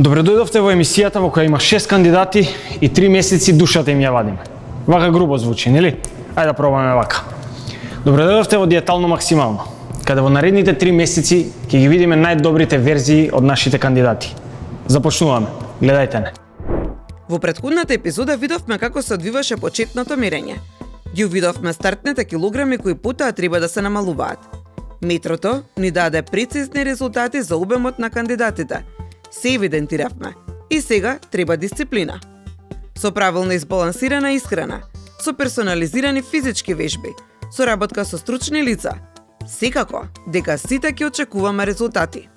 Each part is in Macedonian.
Добре дојдовте во емисијата во која има 6 кандидати и 3 месеци душата им ја вадиме. Вака грубо звучи, нели? Ајде да пробаме вака. Добре дојдовте во Диетално максимално, каде во наредните 3 месеци ќе ги видиме најдобрите верзии од нашите кандидати. Започнуваме. Гледајте не. Во претходната епизода видовме како се одвиваше почетното мерење. Ги увидовме стартните килограми кои потоа треба да се намалуваат. Метрото ни даде прецизни резултати за обемот на кандидатите. Се евидентиравме. И сега треба дисциплина. Со правилно избалансирана исхрана, со персонализирани физички вежби, со работка со стручни лица. Секако, дека сите ќе очекуваме резултати.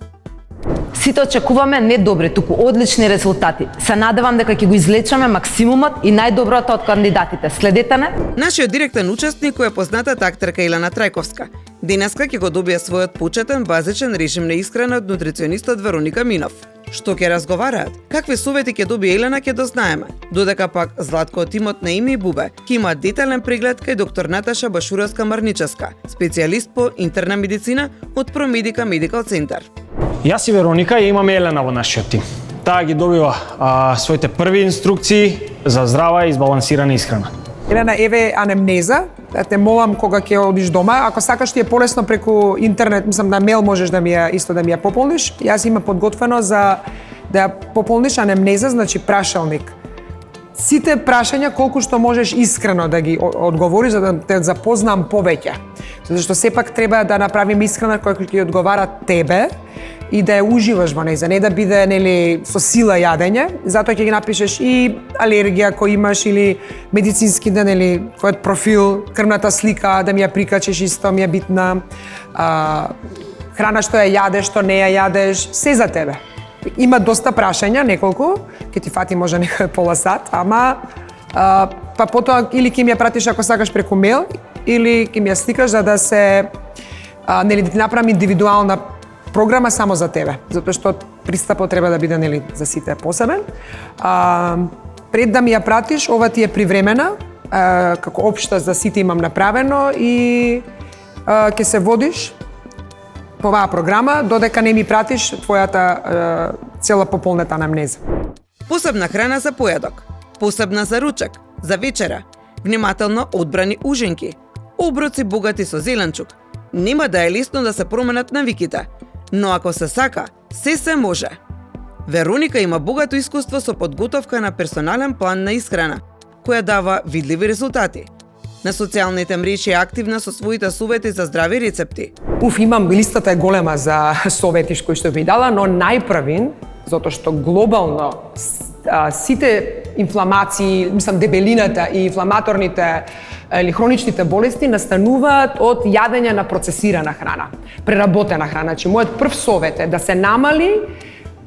Сите очекуваме не добри, туку одлични резултати. Се надевам дека ќе го излечаме максимумот и најдоброто од кандидатите. Следете не. Нашиот директен учесник кој е познатата актерка Елена Трајковска. Денеска ќе го добие својот почетен базичен режим на исхрана од нутриционистот Вероника Минов. Што ќе разговараат? Какви совети ќе добие Елена ќе дознаеме. Додека пак Златко од тимот на Еми и Бубе ќе има детален преглед кај доктор Наташа Башуровска-Марничевска, специјалист по интерна медицина од Промедика Медикал Центар. Јас и Вероника ја имаме Елена во нашиот тим. Таа ги добива своите први инструкции за здрава и избалансирана исхрана. Елена, еве анемнеза. Те молам кога ќе одиш дома, ако сакаш ти е полесно преку интернет, мислам на мејл можеш да ми ја пополниш. Јас има подготвено за да ја пополниш анемнеза, значи прашалник. Сите прашања колку што можеш искрено да ги одговориш за да те запознам повеќе. Зашто сепак треба да направиме исхрана која ќе одговара тебе и да ја уживаш во неја, не да биде нели со сила јадење. Затоа ќе ги напишеш и алергија кој имаш или медицински да нели твојот профил, крвната слика да ми ја прикачиш, исто ми е битна. Храна што ја јадеш, што не ја јадеш, се за тебе. Има доста прашања, неколку, ќе ти фати може некој пола сат, ама па потоа или ќе ми ја пратиш ако сакаш преку мејл или ќе ми ја сликаш за да се нели да ти направам индивидуална програма само за тебе, затоа што пристапот треба да биде нели за сите посебен. Пред да ми ја пратиш, ова ти е привремена, како општа за сите имам направено и ќе се водиш по оваа програма додека не ми пратиш твојата цела пополнета анамнеза. Посебна храна за појадок, посебна за ручек, за вечера, внимателно одбрани ужинки, оброци богати со зеленчук. Нема да е лесно да се променат навиките, но ако се сака, се може. Вероника има богато искуство со подготовка на персонален план на исхрана, која дава видливи резултати. На социјалните мрежи е активна со своите совети за здрави рецепти. Имам листата е голема за совети кои што би дала, но најпрвин, затоа што глобално сите инфламации, мислам дебелината и инфламаторните или хроничните болести настануваат од јадење на процесирана храна, преработена храна. Значи мојот прв совет е да се намали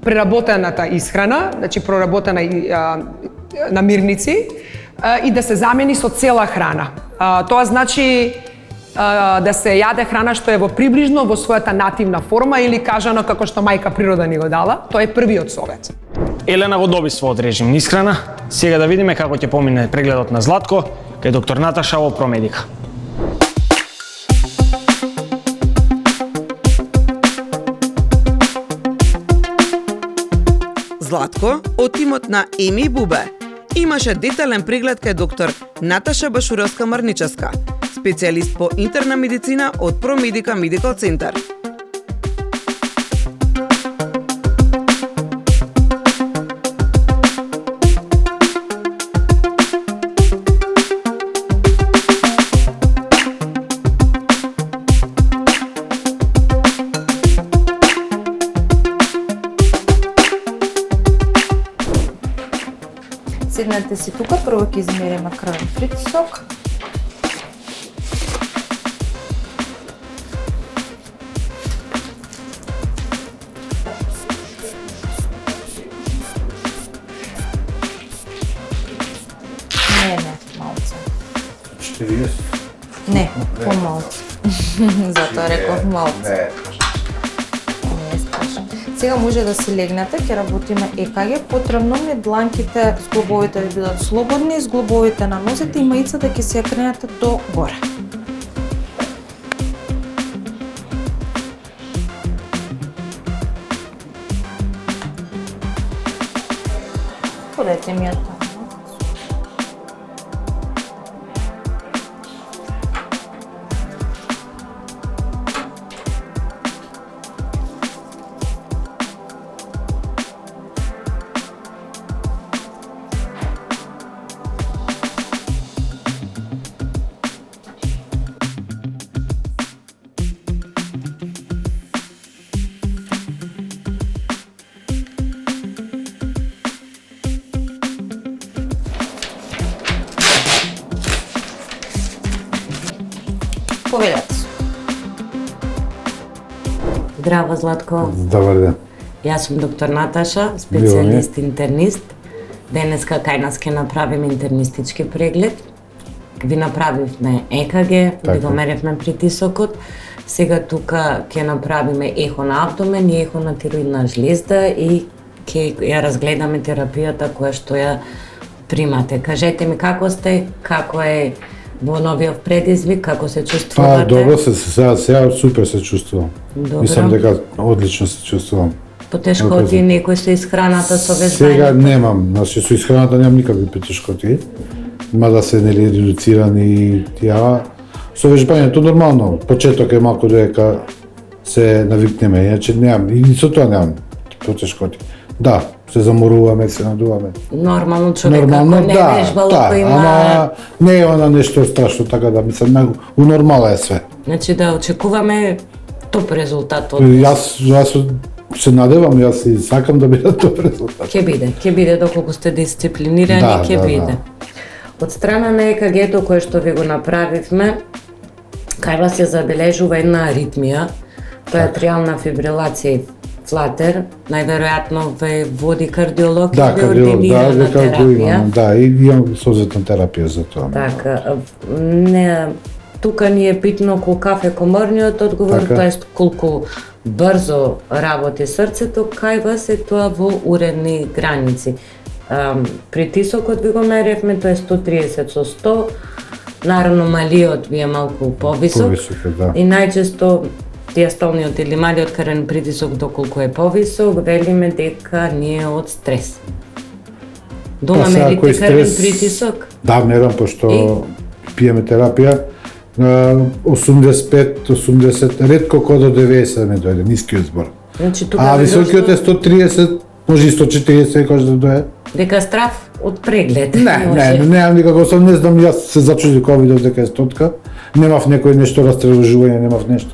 преработената исхрана, значи проработена намирници и да се замени со цела храна. Тоа значи да се јаде храна што е во приближно во својата нативна форма или кажано како што мајка природа ни го дала. Тоа е првиот совет. Елена го доби својот режим на исхрана. Сега да видиме како ќе помине прегледот на Златко кај доктор Наташа во Промедика. Златко од тимот на Еми и Бубе имаше детален преглед кај доктор Наташа Башуровска-Марничевска, специјалист по интерна медицина од Промедика Медикал Центар. Седнете си тука, прво ќе измериме крвен притисок. Не, малце. 40? Не, помалце. Затоа реков малце. Не е страшно. Сега може да си легнете, ќе работиме ЕКГ. Потребно ми дланките, зглобовите да бидат слободни, зглобовите на нозете и маицата ќе се ја кренете до горе. Додете ми ја таму. Повелете. Здраво, Златко. Добар ден. Јас сум доктор Наташа, специјалист интернист. Денеска кај нас ќе направиме интернистички преглед. Ви направивме ЕКГ, ви го меревме притисокот. Сега тука ќе направиме ехо на абдомен и ехо на тироидна жлезда и ќе ја разгледаме терапијата која што ја примате. Кажете ми како сте, како е во новиот предизвик, како се чувствувате? Добро сега супер се чувствувам. Добро. Мислам дека одлично се чувствувам. Потешкоти некој со исхраната, со вежбањето? Сега немам, значи со исхраната немам никакви потешкоти. Мада се нели редуцирани тие. Со вежбањето нормално, почеток е малку додека се навикнеме, иначе немам, и со тоа немам потешкоти. Да, се заморуваме, се надуваме. Нормално човек, Нормално, ако не вежбал, ако има... ама не е она нешто страшно, така да мислам, унормално е све. Значи да очекуваме топ резултат од... Јас се надевам, јас и сакам да биде топ резултат. Ќе биде доколку сте дисциплинирани, ќе биде. Од страна на ЕКГ-то кое што ви го направивме, кај вас се забележува една аритмија, тоа е атриална фибрилација и флатер, најверојатно ве води кардиолог и ве ординирана терапија. Да, и имам созетна терапија за тоа. Така, не, тука ни е питно колку кафе коморниот одговор, тоест колку брзо работи срцето, кај вас е тоа во уредни граници. Притисокот ви го меревме, тоа е 130 со 100, наравно малиот ви е малку повисок, да. И најчесто диастолниот или малиот крвен притисок доколку е повисок, велиме дека не е од стрес. Дома мерите крвен притисок? Да, мерам, пошто пиеме терапија, 85-80, ретко кога до 90 ми дојде, нискиот збор. Значи, а високиот е 130, може и 140 кога да дојде. Дека страв од преглед. Немам никако, не знам, јас се зачудив кога видов дека е 100, немав некој нешто растревожување, немав нешто.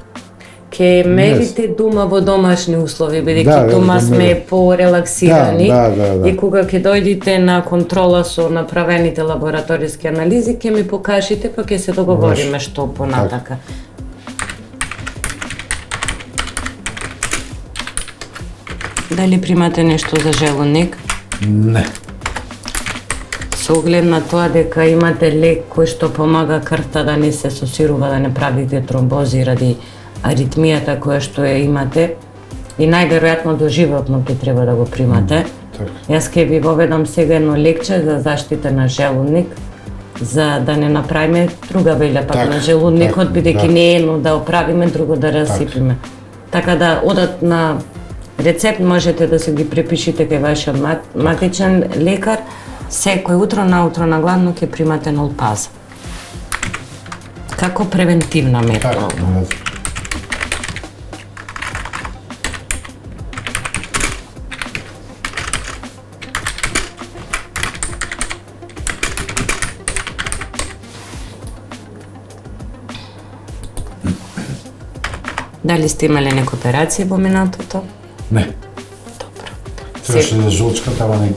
Ке мерите дома во домашни услови, бидејќи дома сме порелаксирани и кога ќе дојдите на контрола со направените лабораториски анализи, ќе ми покажете, па ќе се договориме што понатака. Дали примате нешто за желудник? Не. Со оглед на тоа дека имате лек кој што помага крвта да не се сосирува, да не правите тромбози ради аритмијата која што ја имате и најверојатно доживотно ќе треба да го примате. Јас ќе ви воведам сега едно лекче за заштита на желудник, за да не направиме друга велја пак на желудникот, бидејќи не е едно да оправиме, друго да расипиме. Така да одат на рецепт, можете да се ги препишите кај вашиот матичен лекар, секој утро на гладно ќе примате Нолпаза. Како превентивна метода. Дали сте имале нека операција во минатото? Не. Добро. Требаше да жолчката, ама не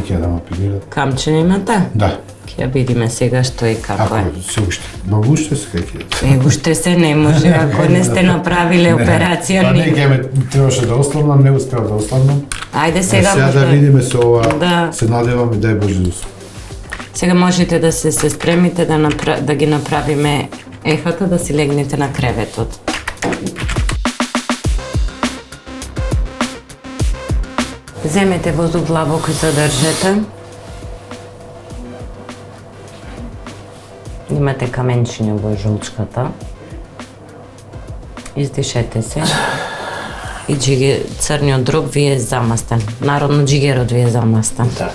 ќе да ме оперират. Камче имате? Да. Ќе ја видиме сега што и како е. Ако се уште, уште се ќе. Уште се не може, ако не сте направиле операција. Па не, требаше да ослабнам, не успеав да ослабнам. Ајде сега Сега да видиме со ова, да. Се надеваме, дај Боже да успеам. Сега можете да се спремите да ги направиме ехата, да си легнете на креветот. Земете воздух длабоко и задржете. Имате каменчиња во жолчката. Издишете се. И црниот дроб ви е замастен. Народно джигерот ви е замастен. Так.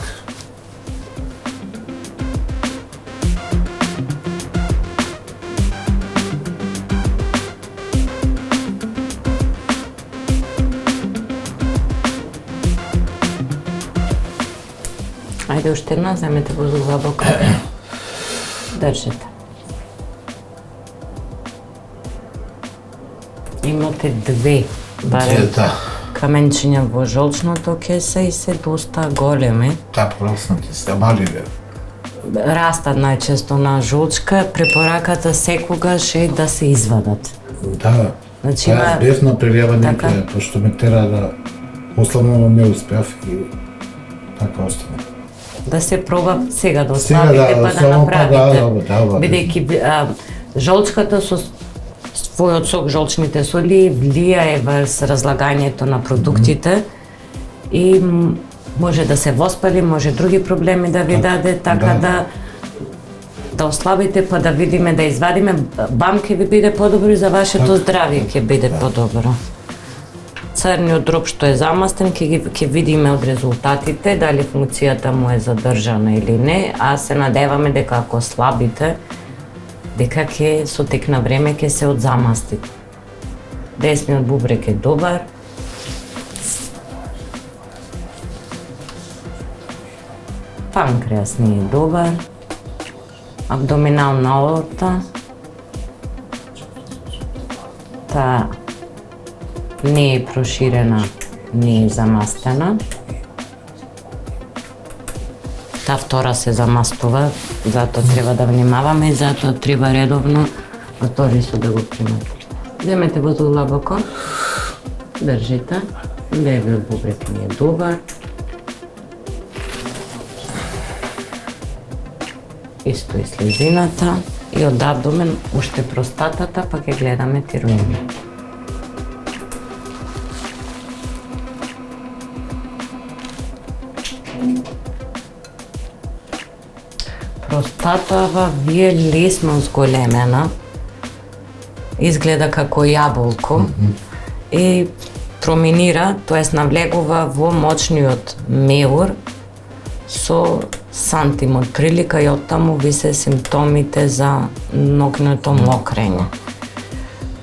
Сакате уште една, земете го длабоко. Држите. Имате две, барем, каменчиња во жолчното кеса и се доста големи. Проснати се мали бе. Растат најчесто на жолчка, препораката секогаш е да се извадат. Да, Значи, јас без на прелевање, пошто ме тера да ослабно не успеав и така остана. Да се проба сега да Сега ослабите да, па да само па направите. да. Бидејќи жолчката со својот сок, жолчните соли, влијае врз разлагањето на продуктите и може да се воспали, може други проблеми да ви даде, така да ослабите па да видиме, да извадиме, бам ќе ви биде подобро и за вашето здравје ќе биде подобро. Црниот дроб што е замастен ќе видиме од резултатите дали функцијата му е задржана или не, а се надеваме дека ако слабите, дека ќе со тек на време ќе се одзамасти. Десниот бубрек е добар. Панкреас не е добар. Абдоминална аорта. Таа не е проширена, не е замастена. Таа втора се замастува, затоа треба да внимаваме и затоа треба редовно моторисот да го примате. Земете го длабоко, држите, левиот бубрек ми е добар. Исто и слезината и од абдомен уште простатата, па ќе гледаме тироидот. Простатава ви е лесно зголемена, изгледа како јаболко и проминира, тоест навлегува во мочниот меур со сантим од прилика и оттаму ви се симптомите за ногното мокрење.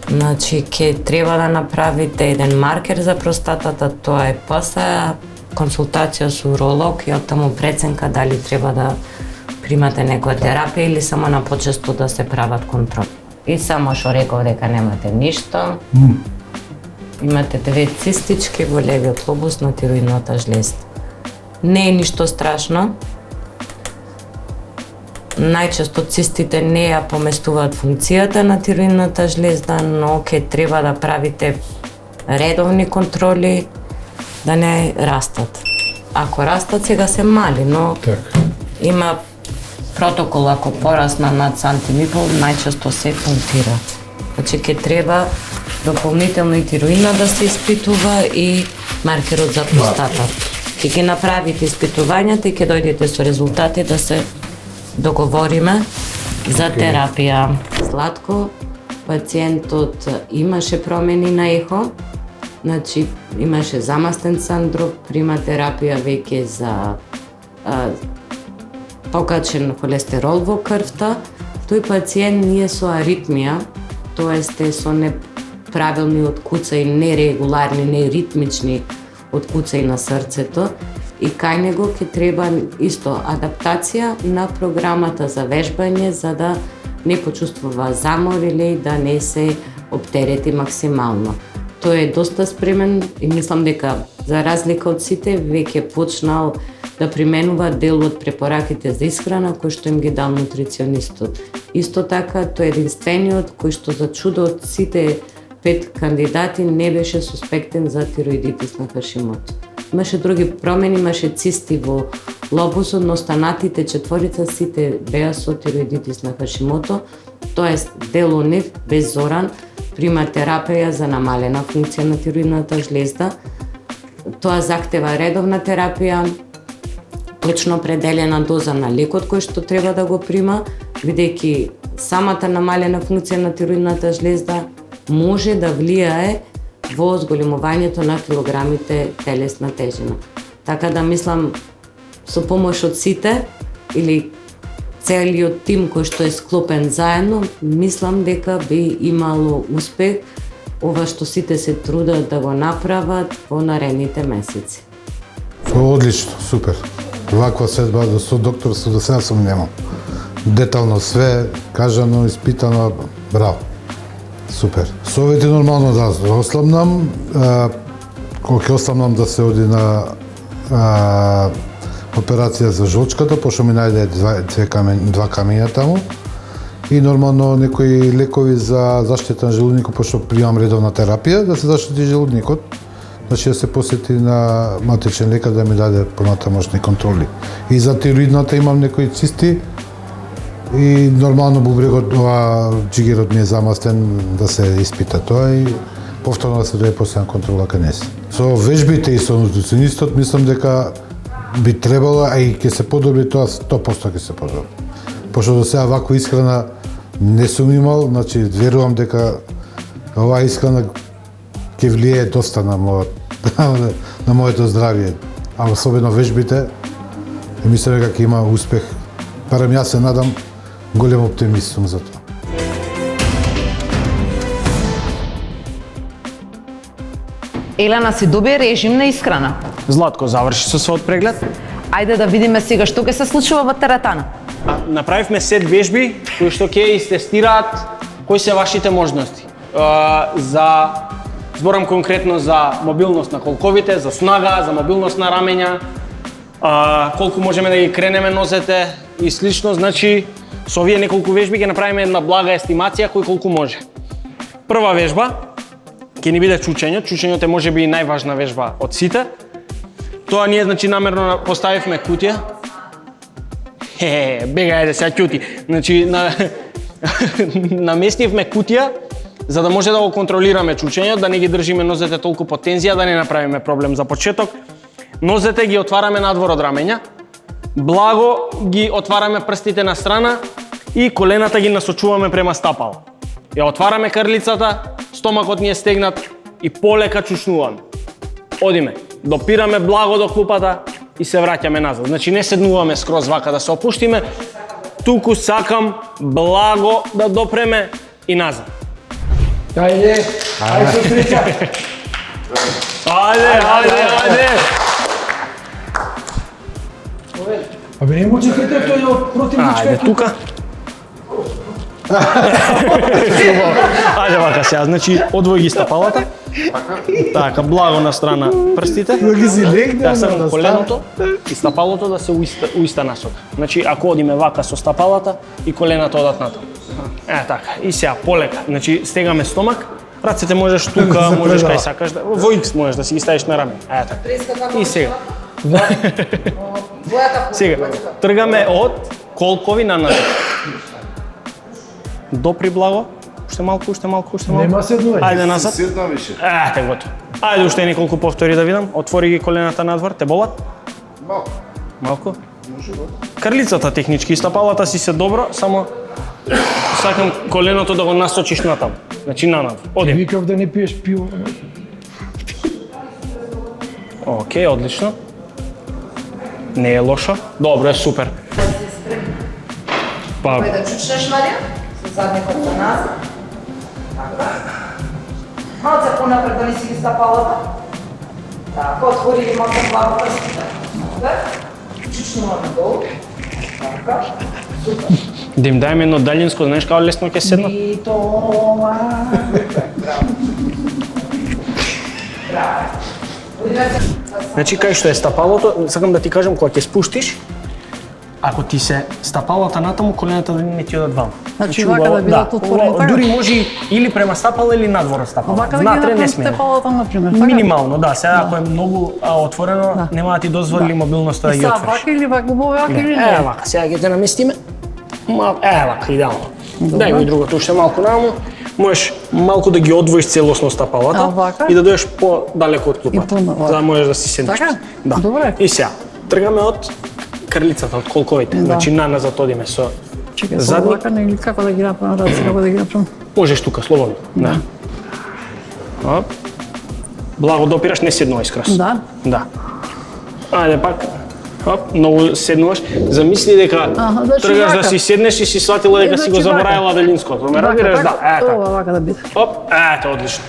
Значи, ќе треба да направите еден маркер за простатата, тоа е ПСА, консултација со уролог и оттаму преценка дали треба да примате некоја терапија или само на почесто да се прават контроли. И само што реков дека немате ништо, имате две цистички во левиот лобус на тироидната жлезда. Не е ништо страшно. Најчесто цистите не ја поместуваат функцијата на тироидната жлезда, но ќе треба да правите редовни контроли да не растат. Ако растат, сега се мали, но има протокол, ако порасна над сантим и пол, најчесто се пунктира. Значи ќе треба дополнително и тироидна да се испитува и маркерот за простата. Ќе ги направите испитувањата и ќе дојдете со резултати да се договориме за терапија. Сладко, пациентот имаше промени на ехо, значи имаше замастен сандроп, прима терапија веќе за покачен холестерол во крвта. Тој пациент не е со аритмија, тоест е со неправилни откуцаи, нерегуларни, неритмични откуцаи на срцето и кај него ќе треба исто адаптација на програмата за вежбање за да не почувствува замор или да не се оптерети максимално. Тој е доста спремен и мислам дека за разлика од сите веќе почнал да применува дел од препораките за исхрана кои што им ги дал нутриционистот. Исто така, тој е единствениот кој што за чудо од сите 5 кандидати не беше суспектен за тироидитис на Хашимото. Имаше други промени, имаше цисти во лобусот, но останатите 4 сите беа со тироидитис на Хашимото, тоест дел од нив беззоран прима терапија за намалена функција на тироидната жлезда. Тоа захтева редовна терапија, точно определена доза на лекот кој што треба да го прима, бидејќи самата намалена функција на тироидната жлезда може да влијае во зголемувањето на килограмите телесна тежина. Така да мислам, со помош од сите или целиот тим кој што е склопен заедно, мислам дека би имало успех ова што сите се трудат да го направат во наредните месеци. Одлично, супер. Ваква следба со докторство до сега сум немал. Детално све, кажано, испитано, браво. Супер. Совети нормално да ослабнам, кога ќе ослабнам да се оди на операција за жолчката, пошто ми најде два камења таму. И нормално некои лекови за заштита на желудникот, пошто примам редовна терапија, да се заштити желудникот. Значи да се посети на матичен лекар да ми даде понатамошни контроли. И за тироидната имам некои цисти и нормално бубрегот, джигерот ми е замастен да се испита тоа и повторно да се дојде последна контрола кај неси. Со вежбите и со нутриционистот мислам дека би требало, а и ќе се подобри тоа, 100% ќе се подобри. Пошто до сега ваква исхрана не сум имал, значи верувам дека оваа исхрана ќе влие доста на моето здравје, а особено вежбите, и мислам дека ќе има успех. Барем јас се надам, голем оптимист сум за тоа. Елена си доби режим на исхрана. Златко, заврши со својот преглед. Ајде да видиме сега што ќе се случува во теретана. Направивме сет вежби кои што ќе истестираат кои се вашите можности. Зборам конкретно за мобилност на колковите, за снага, за мобилност на рамења, колку можеме да ги кренеме нозете и слично. Значи, со овие неколку вежби ќе направиме една блага естимација кој колку може. Прва вежба ќе ни биде чучењето. Чучењето е можеби и најважна вежба од сите. Тоа ние значи намерно поставивме кутија. Бегајде сега ќути. Значи наместивме кутија за да може да го контролираме чучењето, да не ги држиме нозете толку под тензија, да не направиме проблем за почеток. Нозете ги отвараме надвор од рамења. Благо ги отвараме прстите на страна и колената ги насочуваме према стапало. Ја отвараме крлицата, стомакот ни е стегнат и полека чучнуваме. Одиме, допираме благо до клупата и се враќаме назад. Значи не седнуваме скроз вака да се опуштиме, туку сакам благо да допреме и назад. Ајде, ајде со среќа. Ајде. Абе не може кај тој од противничка. Ајде тука. Ајде вака сега, значи одвој ги стапалата. Така, благо на страна прстите. Ги си легне. Да само коленото и стапалото да се у иста насока. Значи ако одиме вака со стапалата и колената одат натаму. Така, и сега полека. Значи стегаме стомак, рацете можеш тука, можеш кај сакаш, во X можеш да си ги ставиш на раме. Така. И сега. Сега, тргаме од колкови на назад. Допри благо, уште малку. Нема седнување. Ајде назад. Седна више. Готово. Ајде уште неколку повтори да видам. Отвори ги колената надвор, те болат? Малку. Крлицата технички, стапалата си се добро, само сакам коленото да го насочиш натаму. Значи на надвор. Одим. Викав да не пиеш пиво. Океј, одлично. Не е лошо. Добро, е супер. Па, Да чучнеш, Марија, со задникот за назад. Така. Малце понапред да не си ги стапалата. Така, отвори ги малце благо прстите. Супер. Чучнуваме долу. Така. Супер. да им дајме едно далјинско, знаеш како лесно ќе седнат? И тоа. Браво. Значи, кај што е стапалото, сакам да ти кажам, кога ќе спуштиш, ако ти се стапалата натаму, колената да не ти одат ваму. Значи, вака да бидат отворени така? Дури може или према стапало или надвор од стапало. Вака да ги Внатре не направам сме. стапалата, например, така? Минимално, да. Сега ако е многу отворено, нема да ти дозволи мобилноста да И ги са отвориш. вака или вака, вака или не? Вака, сега ќе те наместиме. Вака, идеално. Дај го и другото уште малку наму. Можеш малку да ги одвоиш целосно стапалата вака? и да дојдеш по-далеко од клупата. За да можеш да си седнеш. Така? Да. Добре. И сега, тргаме од крлицата, од колковите. Значи наназад одиме со Чекај, со задник. вака, или како да ги направам раце, како да ги направам? Можеш тука, слободно. Да. Оп. Благо допираш, не седнувај скрос. Да. Да. Ајде пак. Оп, многу седнуваш. Замисли дека значи тргаш да вака. си седнеш и си сватила дека си го Значи вака. заборавила далинското. Ме разбираш? Да. Ова Така. вака да биде. Оп, ето, одлично.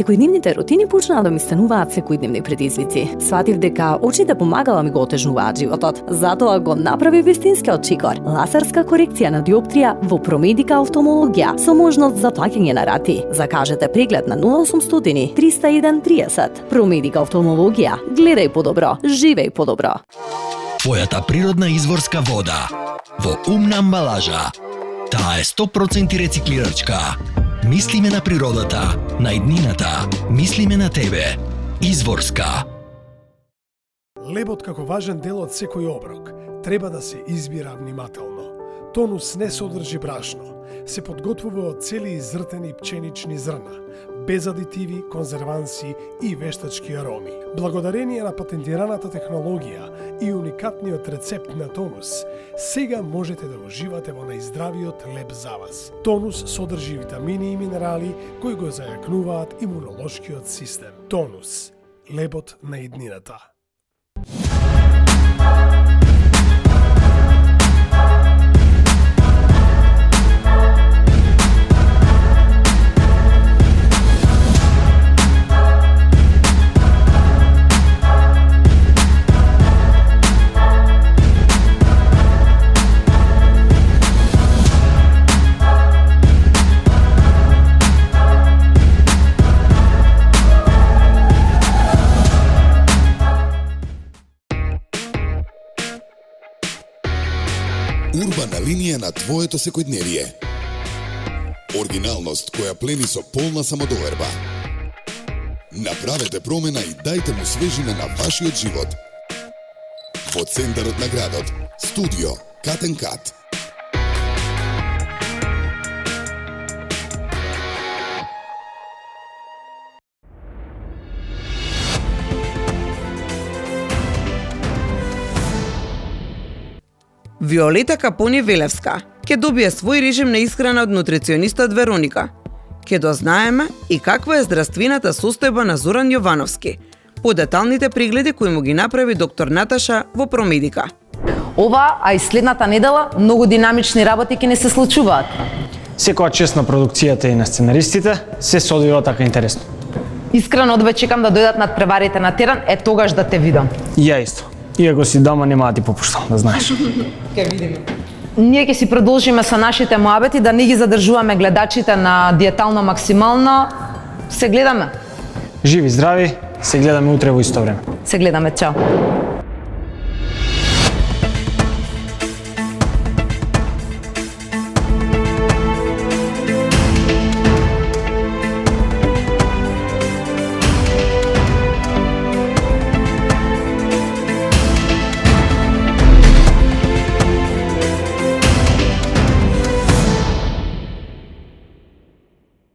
Секојдневните рутини почнаа да ми стануваат секојдневни предизвици. Сватив дека очите помагала ми го отежнуваат животот. Затоа го направи вистинскиот чикор. Лазерска корекција на диоптрија во Промедика офталмологија со можност за плаќање на рати. Закажете преглед на 0800 301 30. Промедика офталмологија. Гледај подобро, живеј подобро. Твојата природна изворска вода во умна амбалажа. Таа е 100% рециклирачка. Мислиме на природата, на иднината, мислиме на тебе. Изворска. Лебот како важен дел од секој оброк треба да се избира внимателно. Тонус не содржи брашно. Се подготвува од цели изртени пченични зрна, без адитиви, конзерванси и вештачки ароми. Благодарение на патентираната технологија и уникатниот рецепт на Тонус, сега можете да уживате во најздравиот леб за вас. Тонус содржи витамини и минерали кои го зајакнуваат имунолошкиот систем. Тонус. Лебот на иднината. Урбана линија на твоето секојдневие. Оригиналност која плени со полна самодоверба. Направете промена и дајте му свежина на вашиот живот. Во центарот на градот, студио Cut & Cut. Виолета Капони-Велевска ќе добие свој режим на исхрана од нутриционистот Вероника. Ќе дознаеме и каква е здравствената состојба на Зоран Јовановски, по деталните прегледи кои му ги направи доктор Наташа во Промедика. Ова, а и следната недела, многу динамични работи ќе не се случуваат. Секоја чест на продукцијата и на сценаристите се одвива така интересно. Искрено одве чекам да дојдат надпреварите на терен, тогаш да те видам. И ја исто. Иако си дама, нема да ти попуштам, да знаеш. Ке видиме. Ние ќе си продолжиме со нашите муабети, да не ги задржуваме гледачите на диетално максимално. Се гледаме. Живи, здрави, се гледаме утре во исто време. Се гледаме, чао.